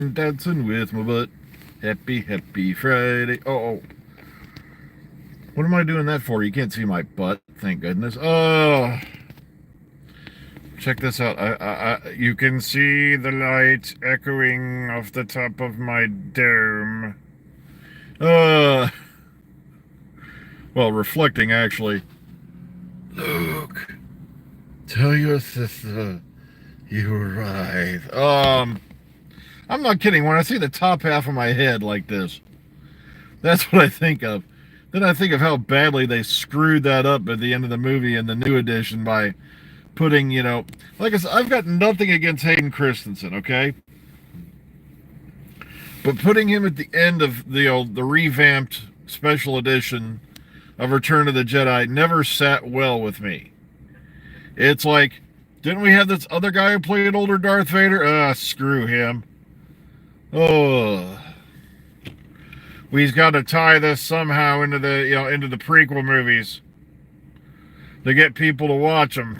dancing with my butt. Happy, happy Friday. Oh, what am I doing that for? You can't see my butt, thank goodness. Oh, check this out. You can see the light echoing off the top of my dome. Uh, well, reflecting actually. Luke, tell your sister you arrive. I'm not kidding. When I see the top half of my head like this, that's what I think of. Then I think of how badly they screwed that up at the end of the movie in the new edition by putting, like I said, I've got nothing against Hayden Christensen, okay? But putting him at the end of the revamped special edition of Return of the Jedi never sat well with me. It's like, didn't we have this other guy who played older Darth Vader? Screw him. Oh, we've got to tie this somehow into the prequel movies to get people to watch them.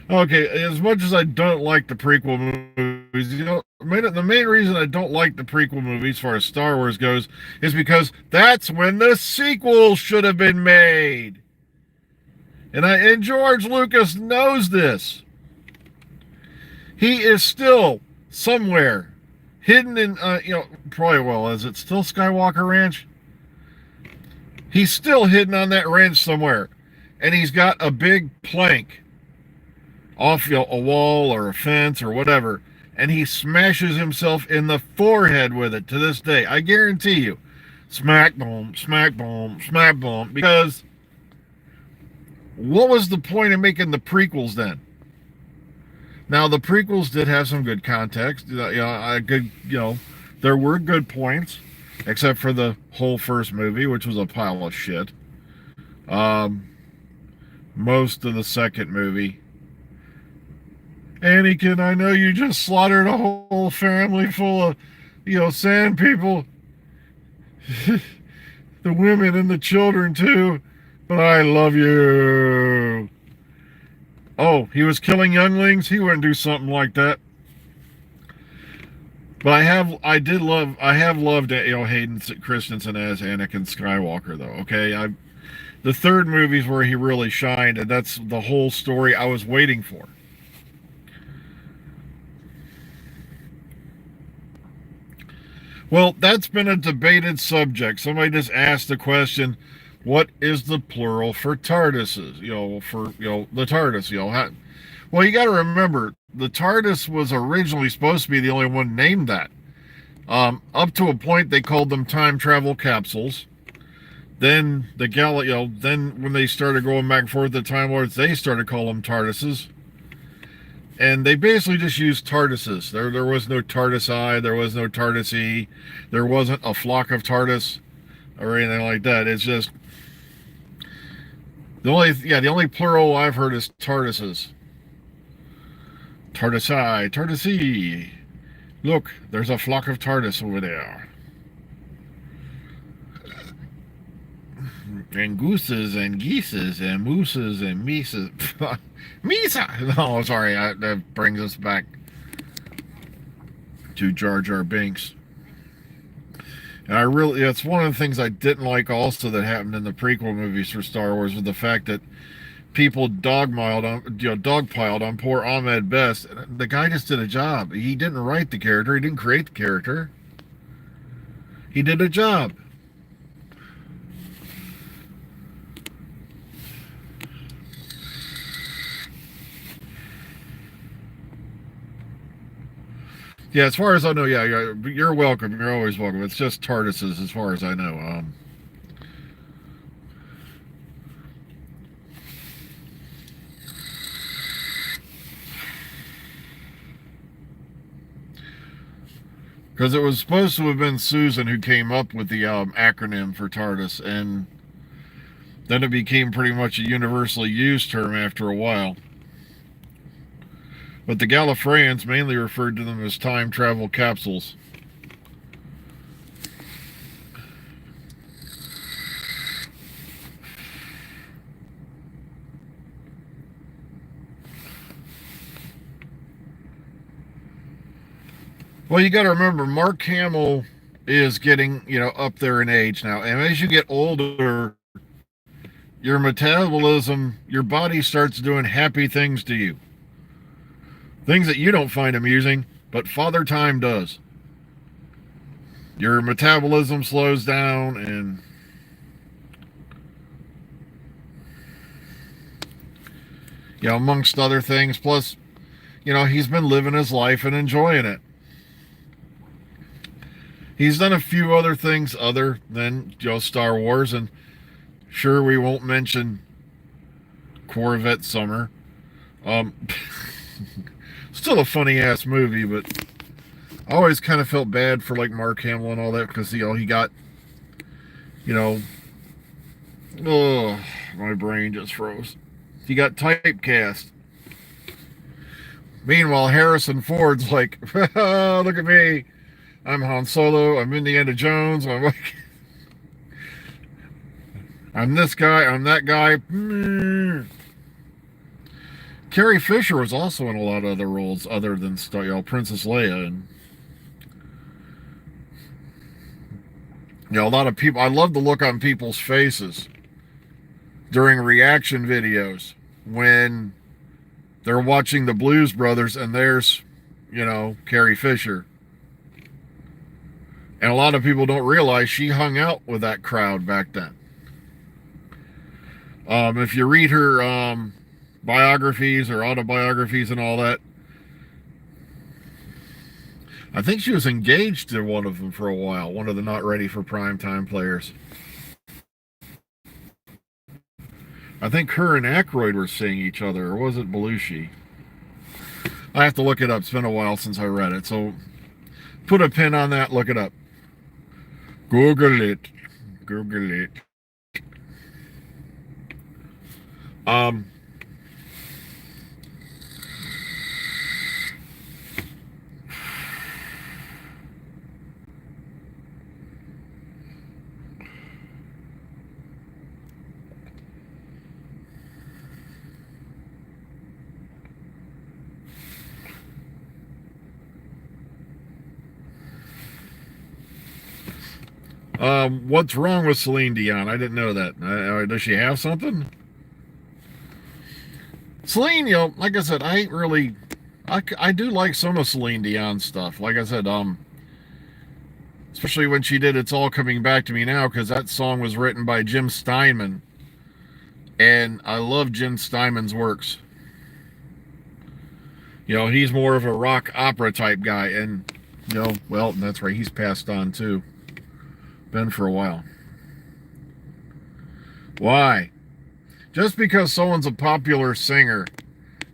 Okay, as much as I don't like the prequel movies, the main reason I don't like the prequel movies, as far as Star Wars goes, is because that's when the sequel should have been made. And George Lucas knows this. He is still somewhere hidden in, probably, well, is it still Skywalker Ranch? He's still hidden on that ranch somewhere. And he's got a big plank off a wall or a fence or whatever, and he smashes himself in the forehead with it to this day. I guarantee you. Smack, boom, smack, boom, smack, boom. Because what was the point of making the prequels then? Now, the prequels did have some good context. There were good points, except for the whole first movie, which was a pile of shit. Most of the second movie. Anakin, I know you just slaughtered a whole family full of, sand people. The women and the children, too. But I love you. Oh, he was killing younglings? He wouldn't do something like that. But I have loved Hayden Christensen as Anakin Skywalker, though. Okay, the third movie is where he really shined, and that's the whole story I was waiting for. Well, that's been a debated subject. Somebody just asked the question, what is the plural for TARDISes? The TARDIS, well, you got to remember, the TARDIS was originally supposed to be the only one named that. Up to a point, they called them time travel capsules. Then then when they started going back and forth, the Time Lords, they started calling them TARDISes. And they basically just used TARDISes. There was no TARDIS-I, there was no TARDIS-E, there wasn't a flock of TARDIS or anything like that. It's just the only plural I've heard is TARDISes. TARDIS-I, TARDIS-E. Look, there's a flock of TARDIS over there. And gooses and geeses and mooses and mises. Misa! No, sorry, that brings us back to Jar Jar Binks. And it's one of the things I didn't like also that happened in the prequel movies for Star Wars was the fact that people dogpiled on poor Ahmed Best. The guy just did a job. He didn't write the character. He didn't create the character. He did a job. Yeah, as far as I know, yeah, you're welcome. You're always welcome. It's just TARDISes, as far as I know. Because it was supposed to have been Susan who came up with the acronym for TARDIS, and then it became pretty much a universally used term after a while. But the Gallifreyans mainly referred to them as time travel capsules. Well, you got to remember, Mark Hamill is getting, up there in age now. And as you get older, your metabolism, your body starts doing happy things to you. Things that you don't find amusing, but Father Time does. Your metabolism slows down, and amongst other things. Plus, he's been living his life and enjoying it. He's done a few other things other than Star Wars, and sure, we won't mention Corvette Summer. Still a funny ass movie, but I always kind of felt bad for like Mark Hamill and all that because he got, oh, my brain just froze. He got typecast. Meanwhile, Harrison Ford's like, oh, look at me. I'm Han Solo. I'm Indiana Jones. I'm like, I'm this guy. I'm that guy. Carrie Fisher was also in a lot of other roles other than Princess Leia, and a lot of people. I love the look on people's faces during reaction videos when they're watching the Blues Brothers and there's, Carrie Fisher. And a lot of people don't realize she hung out with that crowd back then. If you read her biographies or autobiographies and all that, I think she was engaged to one of them for a while, one of the not ready for primetime players. I think her and Aykroyd were seeing each other, or was it Belushi? I have to look it up. It's been a while since I read it, so put a pin on that, look it up. Google it. Google it. What's wrong with Celine Dion? I didn't know that. Does she have something? Celine, like I said, I do like some of Celine Dion stuff. Like I said, especially when she did It's All Coming Back to Me Now, because that song was written by Jim Steinman. And I love Jim Steinman's works. He's more of a rock opera type guy. And, well, that's right, he's passed on too. Been for a while. Why? Just because someone's a popular singer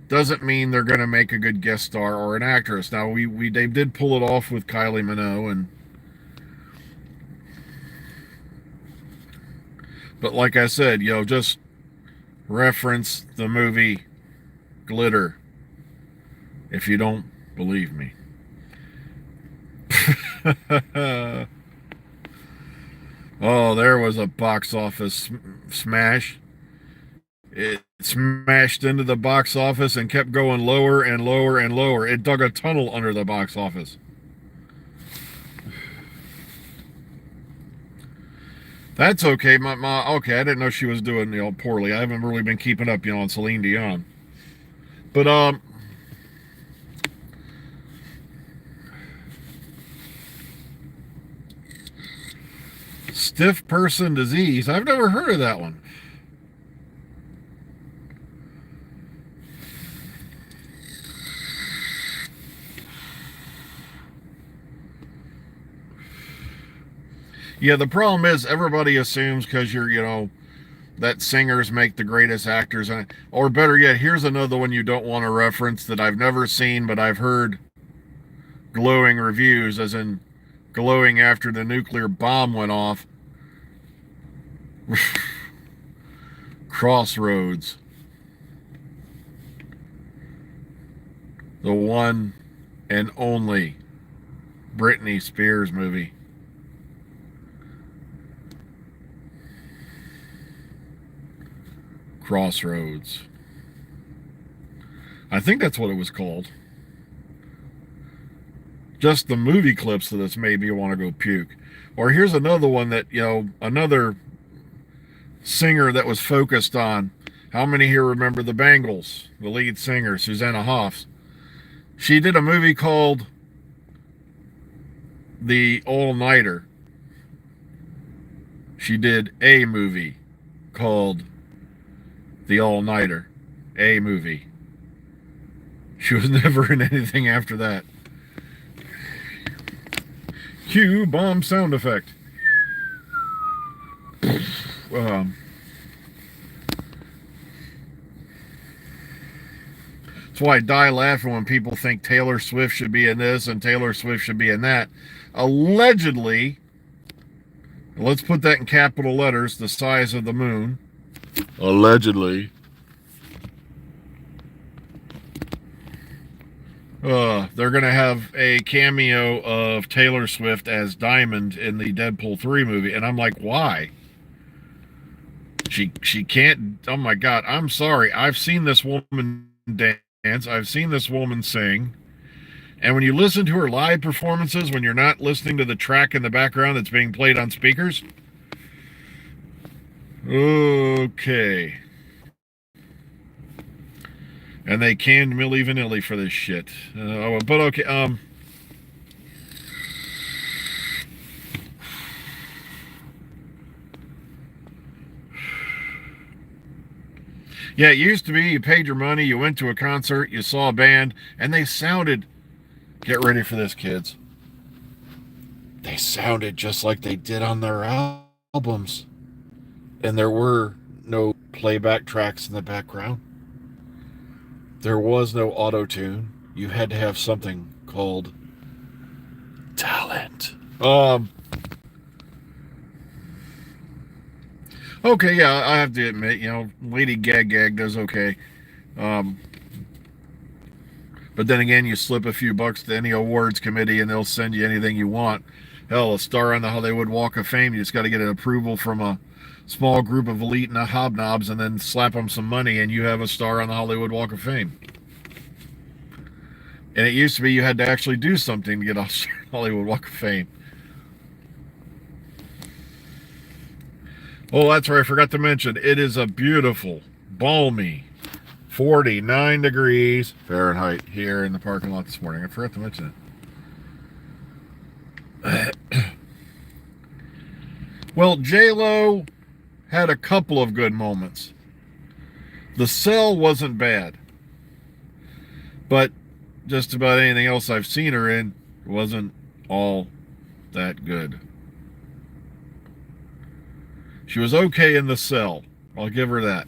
doesn't mean they're going to make a good guest star or an actress. Now, they did pull it off with Kylie Minogue, but like I said, just reference the movie Glitter if you don't believe me. Oh, there was a box office smash. It smashed into the box office and kept going lower and lower and lower. It dug a tunnel under the box office. That's okay. Okay, I didn't know she was doing poorly. I haven't really been keeping up on Celine Dion. But stiff person disease. I've never heard of that one. Yeah, the problem is everybody assumes because you're, that singers make the greatest actors. Or better yet, here's another one you don't want to reference that I've never seen, but I've heard glowing reviews, as in glowing after the nuclear bomb went off. Crossroads. The one and only Britney Spears movie. Crossroads. I think that's what it was called. just the movie clips of this made me want to go puke. Or here's another one that, another singer that was focused on. How many here remember the Bangles? The lead singer, Susanna Hoffs. She did a movie called The All-Nighter. She did a movie called The All-Nighter. A movie. She was never in anything after that. Cue bomb sound effect. That's why I die laughing when people think Taylor Swift should be in this and Taylor Swift should be in that. Allegedly, let's put that in capital letters, the size of the moon. Allegedly. They're going to have a cameo of Taylor Swift as Diamond in the Deadpool 3 movie. And I'm like, why? She can't. Oh my God. I'm sorry. I've seen this woman dance. I've seen this woman sing. And when you listen to her live performances, when you're not listening to the track in the background that's being played on speakers. Okay. And they canned Milli Vanilli for this shit. But okay. Yeah, it used to be you paid your money, you went to a concert, you saw a band, and they sounded, get ready for this, kids. They sounded just like they did on their albums. And there were no playback tracks in the background. There was no auto-tune. You had to have something called talent. Okay, yeah, I have to admit, Lady Gag does okay. But then again, you slip a few bucks to any awards committee and they'll send you anything you want. Hell, a star on the Hollywood Walk of Fame, you just got to get an approval from a small group of elite and hobnobs and then slap them some money and you have a star on the Hollywood Walk of Fame. And it used to be you had to actually do something to get on the Hollywood Walk of Fame. Oh, that's right. I forgot to mention, it is a beautiful, balmy 49 degrees Fahrenheit here in the parking lot this morning. I forgot to mention it. Well, J-Lo had a couple of good moments. The Cell wasn't bad. But just about anything else I've seen her in wasn't all that good. She was okay in The Cell. I'll give her that.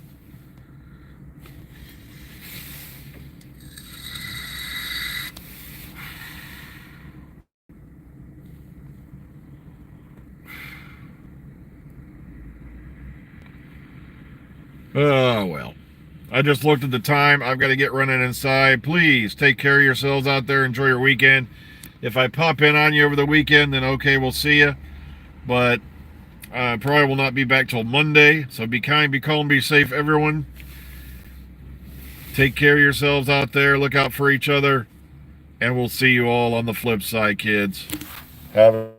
Oh, well. I just looked at the time. I've got to get running inside. Please take care of yourselves out there. Enjoy your weekend. If I pop in on you over the weekend, then okay, we'll see you. But I probably will not be back till Monday. So be kind, be calm, be safe, everyone. Take care of yourselves out there. Look out for each other. And we'll see you all on the flip side, kids. Have a